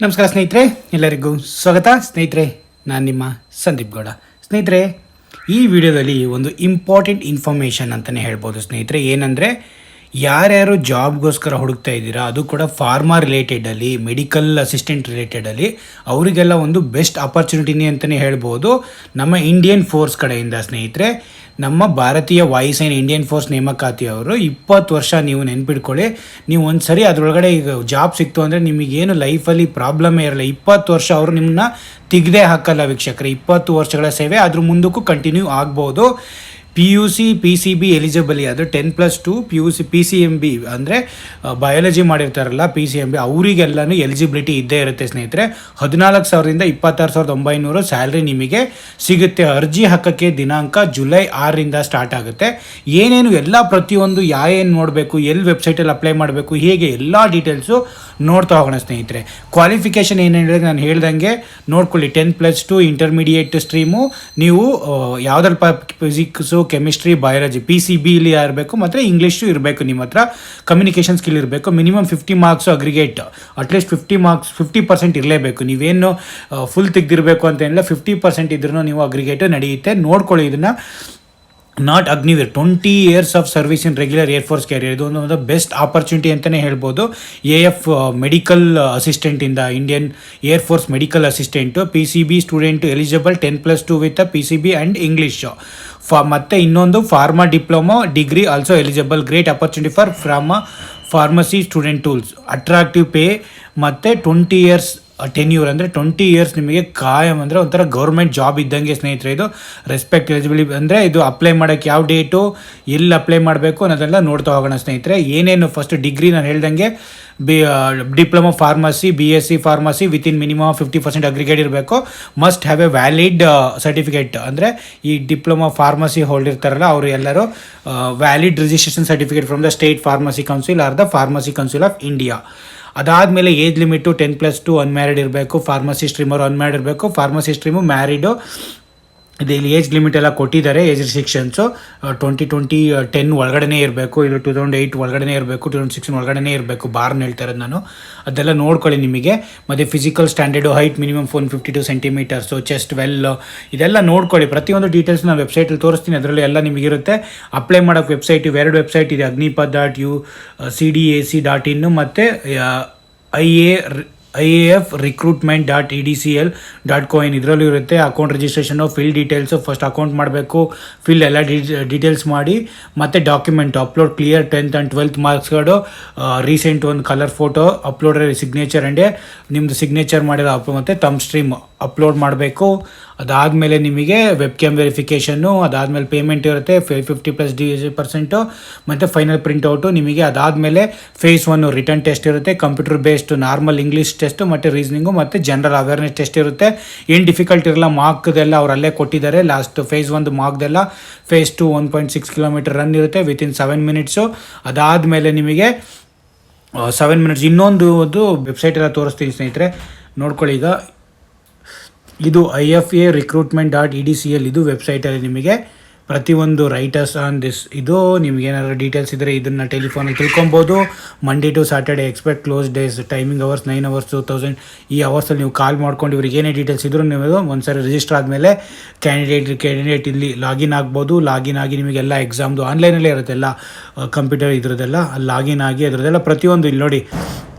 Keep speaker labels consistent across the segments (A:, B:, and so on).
A: ನಮಸ್ಕಾರ ಸ್ನೇಹಿತರೆ, ಎಲ್ಲರಿಗೂ ಸ್ವಾಗತ. ಸ್ನೇಹಿತರೆ, ನಾನು ನಿಮ್ಮ ಸಂದೀಪ್ ಗೌಡ. ಸ್ನೇಹಿತರೆ, ಈ ವಿಡಿಯೋದಲ್ಲಿ ಒಂದು ಇಂಪಾರ್ಟೆಂಟ್ ಇನ್ಫಾರ್ಮೇಷನ್ ಅಂತಲೇ ಹೇಳ್ಬೋದು. ಸ್ನೇಹಿತರೆ, ಏನಂದರೆ ಯಾರ್ಯಾರು ಜಾಬ್ಗೋಸ್ಕರ ಹುಡುಕ್ತಾ ಇದ್ದೀರಾ, ಅದು ಕೂಡ ಫಾರ್ಮಾ ರಿಲೇಟೆಡಲ್ಲಿ, ಮೆಡಿಕಲ್ ಅಸಿಸ್ಟೆಂಟ್ ರಿಲೇಟೆಡಲ್ಲಿ ಅವರಿಗೆಲ್ಲ ಒಂದು ಬೆಸ್ಟ್ ಆಪರ್ಚುನಿಟಿನಿ ಅಂತಲೇ ಹೇಳ್ಬೋದು ನಮ್ಮ ಇಂಡಿಯನ್ ಫೋರ್ಸ್ ಕಡೆಯಿಂದ. ಸ್ನೇಹಿತರೆ, ನಮ್ಮ ಭಾರತೀಯ ವಾಯುಸೇನೆ ಇಂಡಿಯನ್ ಫೋರ್ಸ್ ನೇಮಕಾತಿಯವರು 20 ವರ್ಷ ನೀವು ನೆನ್ಪಿಟ್ಕೊಳ್ಳಿ. ನೀವು ಒಂದು ಸರಿ ಅದರೊಳಗಡೆ ಈಗ ಜಾಬ್ ಸಿಕ್ತು ಅಂದರೆ ನಿಮಗೇನು ಲೈಫಲ್ಲಿ ಪ್ರಾಬ್ಲಮೇ ಇರಲ್ಲ. 20 ವರ್ಷ ಅವರು ನಿಮ್ಮನ್ನ ತೆಗೆದೇ ಹಾಕಲ್ಲ ವೀಕ್ಷಕರೇ. 20 ವರ್ಷಗಳ ಸೇವೆ ಅದ್ರ ಮುಂದಕ್ಕೂ ಕಂಟಿನ್ಯೂ ಆಗ್ಬೋದು. PUC PCB ಎಲಿಜಿಬಲಿ, ಅದು 10+2 PUC PCMB ಅಂದರೆ ಬಯಾಲಜಿ ಮಾಡಿರ್ತಾರಲ್ಲ PCMB, ಅವರಿಗೆಲ್ಲನೂ ಎಲಿಜಿಬಿಲಿಟಿ ಇದ್ದೇ ಇರುತ್ತೆ. ಸ್ನೇಹಿತರೆ, 14,000ರಿಂದ 26,900 ಸ್ಯಾಲ್ರಿ ನಿಮಗೆ ಸಿಗುತ್ತೆ. ಅರ್ಜಿ ಹಾಕೋಕ್ಕೆ ದಿನಾಂಕ ಜುಲೈ 6ರಿಂದ ಸ್ಟಾರ್ಟ್ ಆಗುತ್ತೆ. ಏನೇನು ಎಲ್ಲ ಪ್ರತಿಯೊಂದು ಏನು ನೋಡಬೇಕು, ಎಲ್ಲಿ ವೆಬ್ಸೈಟಲ್ಲಿ ಅಪ್ಲೈ ಮಾಡಬೇಕು, ಹೇಗೆ ಎಲ್ಲ ಡೀಟೇಲ್ಸು ನೋಡ್ತಾ ಹೋಗೋಣ. ಸ್ನೇಹಿತರೆ, ಕ್ವಾಲಿಫಿಕೇಷನ್ ಏನು ಹೇಳಿದ್ರೆ ನಾನು ಹೇಳ್ದಂಗೆ ನೋಡ್ಕೊಳ್ಳಿ. 10+2 ಇಂಟರ್ಮೀಡಿಯೇಟ್ ಸ್ಟ್ರೀಮು, ನೀವು ಯಾವುದ್ರಲ್ಲಿ ಫಿಸಿಕ್ಸು, ಕೆಮಿಸ್ಟ್ರಿ, ಬಯಾಲಜಿ, PCBಲಿ ಇರಬೇಕು, ಮತ್ತು ಇಂಗ್ಲೀಷು ಇರಬೇಕು. ನಿಮ್ಮ ಹತ್ರ ಕಮ್ಯುನಿಕೇಷನ್ ಸ್ಕಿಲ್ ಇರಬೇಕು. ಮಿನಿಮಮ್ 50 ಮಾರ್ಕ್ಸು ಅಗ್ರಿಗೇಟ್, ಅಟ್ಲೀಸ್ಟ್ 50% ಇರಲೇಬೇಕು. ನೀವೇನು ಫುಲ್ ತೆಗೆದಿರಬೇಕು ಅಂತ ಏನಿಲ್ಲ, 50% ಇದ್ರೂ ನೀವು ಅಗ್ರಿಗೇಟು ನಡೆಯುತ್ತೆ. ನೋಡ್ಕೊಳ್ಳಿ ಇದನ್ನು. Not Agniveer, 20 years of service in regular air force career, ಇದು ಒಂದು ಬೆಸ್ಟ್ ಆಪರ್ಚುನಿಟಿ ಅಂತಲೇ ಹೇಳ್ಬೋದು. AF ಮೆಡಿಕಲ್ ಅಸಿಸ್ಟೆಂಟಿಂದ, Indian air force medical assistant, PCB student eligible 10+2 with PCB and English. ಮತ್ತು ಇನ್ನೊಂದು pharma diploma degree also eligible. Great opportunity for pharmacy student tools, attractive pay ಮತ್ತು 20 years tenure, ಅಂದರೆ 20 years ನಿಮಗೆ ಕಾಯಂ, ಅಂದರೆ ಒಂಥರ ಗೌರ್ಮೆಂಟ್ ಜಾಬ್ ಇದ್ದಂಗೆ. ಸ್ನೇಹಿತರೆ, ಇದು ರೆಸ್ಪೆಕ್ಟ್ ಎಲಿಜಿಬಿಲಿಟಿ ಅಂದರೆ ಇದು ಅಪ್ಲೈ ಮಾಡೋಕ್ಕೆ ಯಾವ ಡೇಟು, ಎಲ್ಲಿ ಅಪ್ಲೈ ಮಾಡಬೇಕು ಅನ್ನೋದೆಲ್ಲ ನೋಡ್ತಾ ಹೋಗೋಣ. ಸ್ನೇಹಿತರೆ, ಏನೇನು ಫಸ್ಟ್ ಡಿಗ್ರಿ ನಾನು ಹೇಳ್ದಂಗೆ diploma pharmacy, BSc pharmacy within minimum 50% aggregate ಇರಬೇಕು. Must have a valid certificate, ಅಂದರೆ ಈ ಡಿಪ್ಲೊಮಾ ಫಾರ್ಮಸಿ ಹೋಲ್ಡ್ ಇರ್ತಾರಲ್ಲ ಅವರು ಎಲ್ಲರೂ valid registration certificate from the state pharmacy council or the pharmacy council of India. ಅದಾದಮೇಲೆ age limit 10+2 unmarried ಇರಬೇಕು. Pharmacy ಸ್ಟ್ರೀಮರು unmarried ಇರಬೇಕು. Pharmacy stream married. ಇಲ್ಲಿ ಏಜ್ ಲಿಮಿಟ್ ಎಲ್ಲ ಕೊಟ್ಟಿದ್ದಾರೆ. ಏಜ್ ರಿಸ್ಟ್ರಿಕ್ಷನ್ಸು 2010 ಒಳಗಡೆ ಇರಬೇಕು, ಇದು 2008 ಒಳಗಡೆ ಇರಬೇಕು, 2016 ಒಳಗಡೆ ಇರಬೇಕು. ಬಾರ್ನ ಹೇಳ್ತಾ ಇರೋದು ನಾನು. ಅದೆಲ್ಲ ನೋಡ್ಕೊಳ್ಳಿ ನಿಮಗೆ. ಮತ್ತು physical standard, height minimum 152 centimetres, chest well, ಇದೆಲ್ಲ ನೋಡ್ಕೊಳ್ಳಿ. ಪ್ರತಿಯೊಂದು ಡೀಟೇಲ್ಸ್ ನಾನು ವೆಬ್ಸೈಟಲ್ಲಿ ತೋರಿಸ್ತೀನಿ, ಅದರಲ್ಲಿ ಎಲ್ಲ ನಿಮಗಿರುತ್ತೆ. ಅಪ್ಲೈ ಮಾಡೋಕ್ಕೆ ವೆಬ್ಸೈಟ್, ಇವೆರಡು ವೆಬ್ಸೈಟ್ ಇದೆ, agnipath.ucdac.in ಮತ್ತು IAF recruitment.edcl.coin, ಇದರಲ್ಲೂ ಇರುತ್ತೆ. Account registration, fill details, first account ಮಾಡಬೇಕು, ಫಿಲ್ ಎಲ್ಲ ಡೀಟೇಲ್ಸ್ ಮಾಡಿ, ಮತ್ತು document upload, clear 10th and 12th ಮಾರ್ಕ್ಸ್ಗಳು, ರೀಸೆಂಟ್ ಒಂದು colour photo upload, signature and ನಿಮ್ಮದು ಸಿಗ್ನೇಚರ್ ಮಾಡಿರೋ ಮತ್ತು ತಮ್ ಸ್ಟ್ರೀಮ್ ಅಪ್ಲೋಡ್ ಮಾಡಬೇಕು. ಅದಾದಮೇಲೆ ನಿಮಗೆ ವೆಬ್ ಕ್ಯಾಮ್ ವೆರಿಫಿಕೇಷನ್ನು, ಅದಾದಮೇಲೆ ಪೇಮೆಂಟ್ ಇರುತ್ತೆ 50+% ಮತ್ತು ಫೈನಲ್ ಪ್ರಿಂಟ್ಔಟು ನಿಮಗೆ. ಅದಾದಮೇಲೆ phase 1 ರಿಟರ್ನ್ ಟೆಸ್ಟ್ ಇರುತ್ತೆ, computer based normal English test ಮತ್ತು ರೀಸನಿಂಗು ಮತ್ತು ಜನರಲ್ ಅವೇರ್ನೆಸ್ ಟೆಸ್ಟ್ ಇರುತ್ತೆ. ಏನು ಡಿಫಿಕಲ್ಟ್ ಇರಲ್ಲ, ಮಾರ್ಕ್ದೆಲ್ಲ ಅವರಲ್ಲೇ ಕೊಟ್ಟಿದ್ದಾರೆ. Last phase 1 ಮಾರ್ಕ್ದೆಲ್ಲ. phase 2 1.6 kilometre run ಇರುತ್ತೆ ವಿತಿನ್ 7 minutes. ಅದಾದಮೇಲೆ ನಿಮಗೆ 7 minutes. ಇನ್ನೊಂದು ವೆಬ್ಸೈಟ್ ಎಲ್ಲ ತೋರಿಸ್ತೀನಿ ಸ್ನೇಹಿತರೆ, ನೋಡ್ಕೊಳ್ಳಿ. ಈಗ ಇದು IFA recruitment.edcl, ಇದು ವೆಬ್ಸೈಟಲ್ಲಿ ನಿಮಗೆ ಪ್ರತಿಯೊಂದು ರೈಟರ್ಸ್ ಆನ್ ದಿಸ್, ಇದು ನಿಮಗೇನಾದ್ರು ಡೀಟೇಲ್ಸ್ ಇದ್ದರೆ ಇದನ್ನು ಟೆಲಿಫೋನಲ್ಲಿ ತಿಳ್ಕೊಬೋದು. Monday to Saturday except close days, timing hours 9 hours 2000. ಈ ಅವರ್ಸಲ್ಲಿ ನೀವು ಕಾಲ್ ಮಾಡ್ಕೊಂಡು ಇವ್ರಿಗೆ ಏನೇ ಡೀಟೇಲ್ಸ್ ಇದ್ದರೂ ನೀವು ಒಂದ್ಸರಿ ರಿಜಿಸ್ಟರ್ ಆದಮೇಲೆ ಕ್ಯಾಂಡಿಡೇಟ್ ಇಲ್ಲಿ ಲಾಗಿನ್ ಆಗ್ಬೋದು. ಲಾಗಿನ್ ಆಗಿ ನಿಮಗೆಲ್ಲ ಎಕ್ಸಾಮ್ದು ಆನ್ಲೈನಲ್ಲೇ ಇರುತ್ತೆ, ಎಲ್ಲ ಕಂಪ್ಯೂಟರ್ ಇದ್ರದ್ದೆಲ್ಲ ಅಲ್ಲಿ ಲಾಗಿನ್ ಆಗಿ ಅದರದ್ದೆಲ್ಲ ಪ್ರತಿಯೊಂದು ಇಲ್ಲಿ ನೋಡಿ.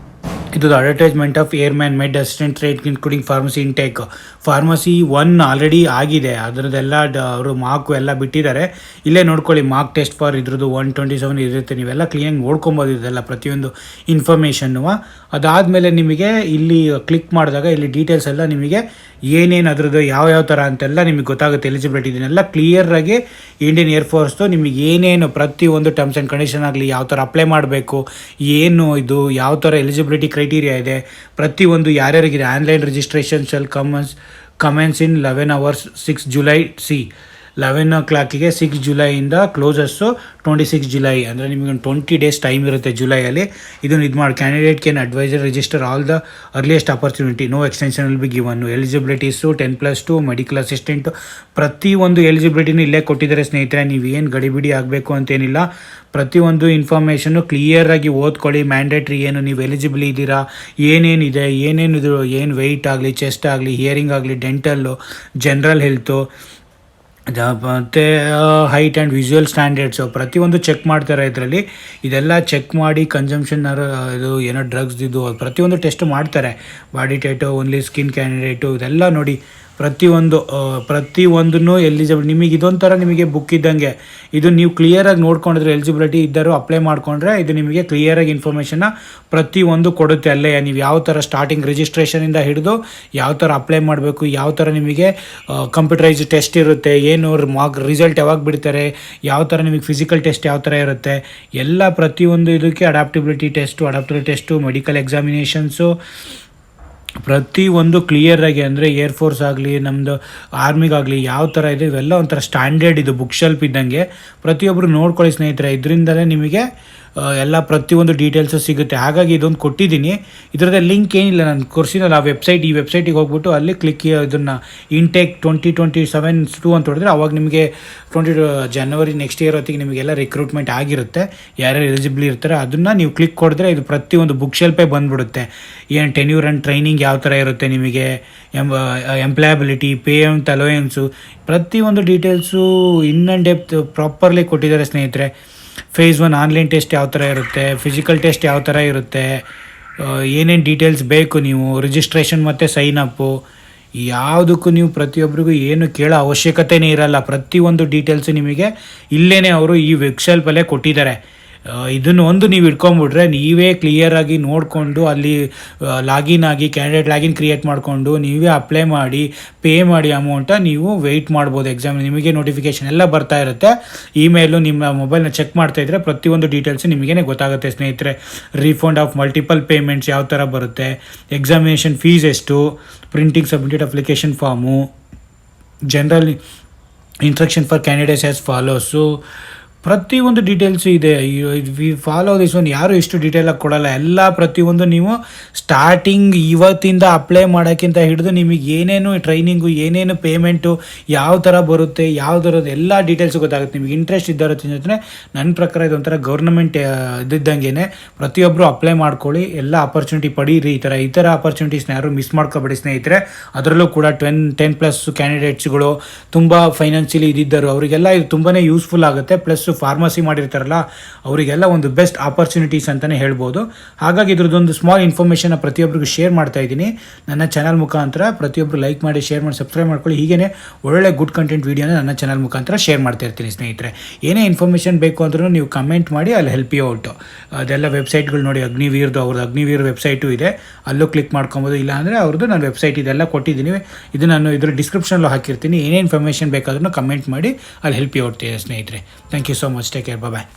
A: ಇದು advertisement of airman med assistant trade including pharmacy intake. Pharmacy 1 already ಆಗಿದೆ, ಅದರದ್ದೆಲ್ಲ ಅವರು ಮಾರ್ಕು ಎಲ್ಲ ಬಿಟ್ಟಿದ್ದಾರೆ. ಇಲ್ಲೇ ನೋಡ್ಕೊಳ್ಳಿ, ಮಾರ್ಕ್ ಟೆಸ್ಟ್ ಫಾರ್ ಇದ್ರದ್ದು 127 ಇರುತ್ತೆ. ನೀವೆಲ್ಲ ಕ್ಲೀನಾಗಿ ನೋಡ್ಕೊಬೋದು ಇದೆಲ್ಲ ಪ್ರತಿಯೊಂದು ಇನ್ಫಾರ್ಮೇಷನ್ನು. ಅದಾದಮೇಲೆ ನಿಮಗೆ ಇಲ್ಲಿ ಕ್ಲಿಕ್ ಮಾಡಿದಾಗ ಇಲ್ಲಿ ಡೀಟೇಲ್ಸ್ ಎಲ್ಲ ನಿಮಗೆ ಏನೇನು ಅದರದ್ದು ಯಾವ ಥರ ಅಂತೆಲ್ಲ ನಿಮಗೆ ಗೊತ್ತಾಗುತ್ತೆ. ಎಲಿಜಿಬಿಲಿಟಿ ಇದನ್ನೆಲ್ಲ ಕ್ಲಿಯರಾಗಿ ಇಂಡಿಯನ್ ಏರ್ಫೋರ್ಸ್ದು ನಿಮಗೆ ಏನೇನು ಪ್ರತಿಯೊಂದು ಟರ್ಮ್ಸ್ ಆ್ಯಂಡ್ ಕಂಡೀಷನ್ ಆಗಲಿ, ಯಾವ ಥರ ಅಪ್ಲೈ ಮಾಡಬೇಕು, ಏನು ಇದು ಯಾವ ಥರ ಎಲಿಜಿಬಿಲಿಟಿ ಕ್ರೈಟೀರಿಯಾ ಇದೆ, ಪ್ರತಿಯೊಂದು ಯಾರ್ಯಾರಿಗಿದೆ. ಆನ್ಲೈನ್ ರಿಜಿಸ್ಟ್ರೇಷನ್ ಶಲ್ ಕಮೆನ್ಸ್ ಇನ್ 11 hours 6 July. 11 o'clock 6 ಜುಲೈಯಿಂದ ಕ್ಲೋಸಸ್ಸು 26 July. ಅಂದರೆ ನಿಮಗೆ ಒಂದು 20 days ಟೈಮ್ ಇರುತ್ತೆ ಜುಲೈಯಲ್ಲಿ. ಇದನ್ನು ಇದು ಮಾಡಿ candidate can adviser register all the earliest opportunity, no extension will be given. Eligibilities 10+2 medical assistant ಪ್ರತಿಯೊಂದು ಎಲಿಜಿಬಿಲಿಟಿನೂ ಇಲ್ಲೇ ಕೊಟ್ಟಿದ್ದಾರೆ ಸ್ನೇಹಿತರೆ. ನೀವು ಏನು ಗಡಿಬಿಡಿ ಆಗಬೇಕು ಅಂತೇನಿಲ್ಲ. ಪ್ರತಿಯೊಂದು ಇನ್ಫಾರ್ಮೇಷನ್ನು ಕ್ಲಿಯರಾಗಿ ಓದ್ಕೊಳ್ಳಿ. ಮ್ಯಾಂಡೇಟ್ರಿ ಏನು, ನೀವು ಎಲಿಜಿಬಲ್ ಇದ್ದೀರಾ, ಏನೇನಿದೆ, ಏನೇನಿದು, ಏನು ವೆಯ್ಟ್ ಆಗಲಿ, ಚೆಸ್ಟ್ ಆಗಲಿ, ಹಿಯರಿಂಗ್ ಆಗಲಿ, ಡೆಂಟಲ್ಲು, ಜನರಲ್ ಹೆಲ್ತು ಮತ್ತು ಹೈಟ್ ಆ್ಯಂಡ್ ವಿಜುವಲ್ ಸ್ಟ್ಯಾಂಡರ್ಡ್ಸು ಪ್ರತಿಯೊಂದು ಚೆಕ್ ಮಾಡ್ತಾರೆ ಇದರಲ್ಲಿ. ಇದೆಲ್ಲ ಚೆಕ್ ಮಾಡಿ ಕನ್ಸಂಪ್ಷನ್ ಇದು ಏನೋ ಡ್ರಗ್ಸ್ ಇದು ಪ್ರತಿಯೊಂದು ಟೆಸ್ಟ್ ಮಾಡ್ತಾರೆ. Body tight, only skin candidate ಇದೆಲ್ಲ ನೋಡಿ ಪ್ರತಿಯೊಂದನ್ನು ಎಲಿಜಿಬಲ್. ನಿಮಗೆ ಇದೊಂಥರ ನಿಮಗೆ ಬುಕ್ ಇದ್ದಂಗೆ. ಇದು ನೀವು ಕ್ಲಿಯರಾಗಿ ನೋಡ್ಕೊಂಡಿದ್ರೆ ಎಲಿಜಿಬಿಲಿಟಿ ಇದ್ದರೂ ಅಪ್ಲೈ ಮಾಡಿಕೊಂಡ್ರೆ ಇದು ನಿಮಗೆ ಕ್ಲಿಯರಾಗಿ ಇನ್ಫಾರ್ಮೇಷನ್ನ ಪ್ರತಿಯೊಂದು ಕೊಡುತ್ತೆ ಅಲ್ಲೇ. ನೀವು ಯಾವ ಥರ ಸ್ಟಾರ್ಟಿಂಗ್ ರಿಜಿಸ್ಟ್ರೇಷನಿಂದ ಹಿಡಿದು ಯಾವ ಥರ ಅಪ್ಲೈ ಮಾಡಬೇಕು, ಯಾವ ಥರ ನಿಮಗೆ ಕಂಪ್ಯೂಟರೈಸ್ ಟೆಸ್ಟ್ ಇರುತ್ತೆ, ಏನು ರಿಸಲ್ಟ್ ಯಾವಾಗ ಬಿಡ್ತಾರೆ, ಯಾವ ಥರ ನಿಮಗೆ ಫಿಸಿಕಲ್ ಟೆಸ್ಟ್ ಯಾವ ಥರ ಇರುತ್ತೆ, ಎಲ್ಲ ಪ್ರತಿಯೊಂದು ಇದಕ್ಕೆ ಅಡಾಪ್ಟಿಬಿಲಿಟಿ ಟೆಸ್ಟು, ಮೆಡಿಕಲ್ ಎಕ್ಸಾಮಿನೇಷನ್ಸು ಪ್ರತಿಯೊಂದು ಕ್ಲಿಯರಾಗಿ. ಅಂದರೆ ಏರ್ಫೋರ್ಸ್ ಆಗಲಿ, ನಮ್ಮದು ಆರ್ಮಿಗಾಗಲಿ ಯಾವ ಥರ ಇದೆ ಇವೆಲ್ಲ ಒಂಥರ ಸ್ಟ್ಯಾಂಡರ್ಡ್. ಇದು ಬುಕ್ ಶೆಲ್ಫ್ ಇದ್ದಂಗೆ. ಪ್ರತಿಯೊಬ್ಬರು ನೋಡ್ಕೊಳ್ಳಿ ಸ್ನೇಹಿತರೆ. ಇದರಿಂದಲೇ ನಿಮಗೆ ಎಲ್ಲ ಪ್ರತಿಯೊಂದು ಡೀಟೇಲ್ಸು ಸಿಗುತ್ತೆ. ಹಾಗಾಗಿ ಇದೊಂದು ಕೊಟ್ಟಿದ್ದೀನಿ. ಇದರದ ಲಿಂಕ್ ಏನಿಲ್ಲ, ನಾನು ಕೊಡ್ಸಿನಲ್ಲ ಆ ವೆಬ್ಸೈಟ್, ಈ ವೆಬ್ಸೈಟಿಗೆ ಹೋಗ್ಬಿಟ್ಟು ಅಲ್ಲಿ ಕ್ಲಿಕ್ ಇದನ್ನು ಇಂಟೇಕ್ 2027 ಅಂತ ಹೊಡೆದ್ರೆ ಅವಾಗ ನಿಮಗೆ 22 ಜನವರಿ ನೆಕ್ಸ್ಟ್ ಇಯರ್ ಹೊತ್ತಿಗೆ ನಿಮಗೆಲ್ಲ ರಿಕ್ರೂಟ್ಮೆಂಟ್ ಆಗಿರುತ್ತೆ. ಯಾರ್ಯಾರು ಎಲಿಜಿಬಲ್ ಇರ್ತಾರೆ ಅದನ್ನು ನೀವು ಕ್ಲಿಕ್ ಕೊಡಿದ್ರೆ ಇದು ಪ್ರತಿಯೊಂದು ಬುಕ್ ಶೆಲ್ಫೇ ಬಂದುಬಿಡುತ್ತೆ. ಏನು ಟೆನ್ಯೂರ್ ಆ್ಯಂಡ್ ಟ್ರೈನಿಂಗ್ ಯಾವ ಥರ ಇರುತ್ತೆ, ನಿಮಗೆ ಎಂಪ್ಲಾಯಬಿಲಿಟಿ, ಪೇ ಆ್ಯಂಡ್ ಅಲೋಯನ್ಸು ಪ್ರತಿಯೊಂದು details in and depth properly ಕೊಟ್ಟಿದ್ದಾರೆ ಸ್ನೇಹಿತರೆ. ಫೇಸ್ 1 ಆನ್ಲೈನ್ ಟೆಸ್ಟ್ ಯಾವ ಥರ ಇರುತ್ತೆ, ಫಿಸಿಕಲ್ ಟೆಸ್ಟ್ ಯಾವ ಥರ ಇರುತ್ತೆ, ಏನೇನು ಡೀಟೇಲ್ಸ್ ಬೇಕು, ನೀವು ರಿಜಿಸ್ಟ್ರೇಷನ್ ಮತ್ತು ಸೈನ್ ಅಪ್ಪು ಯಾವುದಕ್ಕೂ ನೀವು ಪ್ರತಿಯೊಬ್ಬರಿಗೂ ಏನು ಕೇಳೋ ಅವಶ್ಯಕತೆಯೇ ಇರಲ್ಲ. ಪ್ರತಿಯೊಂದು ಡೀಟೇಲ್ಸು ನಿಮಗೆ ಇಲ್ಲೇ ಅವರು ಈ ವೆಬ್ಸೈಟಲ್ಲೇ ಕೊಟ್ಟಿದ್ದಾರೆ. ಇದನ್ನು ಒಂದು ನೀವು ಇಟ್ಕೊಂಡ್ಬಿಟ್ರೆ ನೀವೇ ಕ್ಲಿಯರಾಗಿ ನೋಡಿಕೊಂಡು ಅಲ್ಲಿ ಲಾಗಿನ್ ಆಗಿ ಕ್ಯಾಂಡಿಡೇಟ್ ಲಾಗಿನ್ ಕ್ರಿಯೇಟ್ ಮಾಡಿಕೊಂಡು ನೀವೇ ಅಪ್ಲೈ ಮಾಡಿ ಪೇ ಮಾಡಿ ಅಮೌಂಟ ನೀವು ವೆಯ್ಟ್ ಮಾಡ್ಬೋದು. ಎಕ್ಸಾಮ್ ನಿಮಗೆ ನೋಟಿಫಿಕೇಷನ್ ಎಲ್ಲ ಬರ್ತಾ ಇರುತ್ತೆ. ಇಮೇಲು ನಿಮ್ಮ ಮೊಬೈಲ್ನ ಚೆಕ್ ಮಾಡ್ತಾಯಿದ್ರೆ ಪ್ರತಿಯೊಂದು ಡೀಟೇಲ್ಸು ನಿಮಗೇ ಗೊತ್ತಾಗುತ್ತೆ ಸ್ನೇಹಿತರೆ. ರೀಫಂಡ್ ಆಫ್ ಮಲ್ಟಿಪಲ್ ಪೇಮೆಂಟ್ಸ್ ಯಾವ ಥರ ಬರುತ್ತೆ, ಎಕ್ಸಾಮಿನೇಷನ್ ಫೀಸ್ ಎಷ್ಟು, printing submitted application form, general instruction for candidates as follows ಪ್ರತಿಯೊಂದು ಡೀಟೇಲ್ಸು ಇದೆ. We follow this one. ಯಾರು ಇಷ್ಟು ಡೀಟೇಲಾಗಿ ಕೊಡೋಲ್ಲ. ಎಲ್ಲ ಪ್ರತಿಯೊಂದು ನೀವು ಸ್ಟಾರ್ಟಿಂಗ್ ಇವತ್ತಿಂದ ಅಪ್ಲೈ ಮಾಡೋಕ್ಕಿಂತ ಹಿಡಿದು ನಿಮಗೆ ಏನೇನು ಟ್ರೈನಿಂಗು, ಏನೇನು ಪೇಮೆಂಟು ಯಾವ ಥರ ಬರುತ್ತೆ, ಯಾವುದರದ್ದು ಎಲ್ಲ ಡೀಟೇಲ್ಸು ಗೊತ್ತಾಗುತ್ತೆ. ನಿಮಗೆ ಇಂಟ್ರೆಸ್ಟ್ ಇದ್ದಾರೋ ತಿಂದರೆ ನನ್ನ ಪ್ರಕಾರ ಇದೊಂಥರ ಗೌರ್ನಮೆಂಟ್ ಇದ್ದಂಗೆ ಪ್ರತಿಯೊಬ್ಬರು ಅಪ್ಲೈ ಮಾಡ್ಕೊಳ್ಳಿ. ಎಲ್ಲ ಆಪರ್ಚುನಿಟಿ ಪಡೀರಿ. ಈ ಥರ ಆಪರ್ಚುನಿಟೀಸ್ನ ಯಾರು ಮಿಸ್ ಮಾಡ್ಕೊಬೇಡಿ ಸ್ನೇಹಿತರೆ. ಅದರಲ್ಲೂ ಕೂಡ 10+ ಕ್ಯಾಂಡಿಡೇಟ್ಸ್ಗಳು ತುಂಬ ಫೈನಾನ್ಷಿಯಲಿ ಇದ್ದಿದ್ದರು ಅವರಿಗೆಲ್ಲ ಇದು ತುಂಬಾ ಯೂಸ್ಫುಲ್ ಆಗುತ್ತೆ. ಪ್ಲಸ್ ಫಾರ್ಮಸಿ ಮಾಡಿರ್ತಾರಲ್ಲ ಅವರಿಗೆಲ್ಲ ಒಂದು ಬೆಸ್ಟ್ ಆಪರ್ಚುನಿಟೀಸ್ ಅಂತಲೇ ಹೇಳ್ಬೋದು. ಹಾಗಾಗಿ ಇದ್ರದ್ದೊಂದು ಸ್ಮಾಲ್ ಇನ್ಫಾರ್ಮೇಷನ್ನ ಪ್ರತಿಯೊಬ್ಬರಿಗೂ ಶೇರ್ ಮಾಡ್ತಾ ಇದ್ದೀನಿ ನನ್ನ ಚಾನಲ್ ಮುಖಾಂತರ. ಪ್ರತಿಯೊಬ್ಬರು ಲೈಕ್ ಮಾಡಿ, ಶೇರ್ ಮಾಡಿ, ಸಬ್ಸ್ಕ್ರೈಬ್ ಮಾಡ್ಕೊಳ್ಳಿ. ಹೀಗೇ ಒಳ್ಳೆ ಗುಡ್ ಕಂಟೆಂಟ್ ವೀಡಿಯೋನ ನನ್ನ ಚಾನಲ್ ಮುಖಾಂತರ ಶೇರ್ ಮಾಡ್ತಾ ಇರ್ತೀನಿ ಸ್ನೇಹಿತರೆ. ಏನೇ ಇನ್ಫಾರ್ಮೇಷನ್ ಬೇಕು ಅಂದ್ರೂ ನೀವು ಕಮೆಂಟ್ ಮಾಡಿ, ಅಲ್ಲಿ ಹೆಲ್ಪ್ ಯು ಔಟು. ಅದೆಲ್ಲ ವೆಬ್ಸೈಟ್ಗಳು ನೋಡಿ, ಅವ್ರದ್ದು ಅಗ್ನಿವೀರ್ ವೆಬ್ಸೈಟು ಇದೆ, ಅಲ್ಲೂ ಕ್ಲಿಕ್ ಮಾಡ್ಕೊಬೋದು. ಇಲ್ಲ ಅಂದರೆ ಅವ್ರದ್ದು ನಾನು ವೆಬ್ಸೈಟ್ ಇದೆಲ್ಲ ಕೊಟ್ಟಿದ್ದೀನಿ. ಇದು ನಾನು ಇದ್ರ ಡಿಸ್ಕ್ರಿಪ್ಷನಲ್ಲೂ ಹಾಕಿರ್ತೀನಿ. ಏನೇ ಇನ್ಫಾರ್ಮೇಷನ್ ಬೇಕಾದ್ರೂ ಕಮೆಂಟ್ ಮಾಡಿ, ಅಲ್ಲಿ ಹೆಲ್ಪ್ ಯು ಔಟ್ ಇದೆ ಸ್ನೇಹಿತರೆ. Thank you so much. Take care. Bye bye.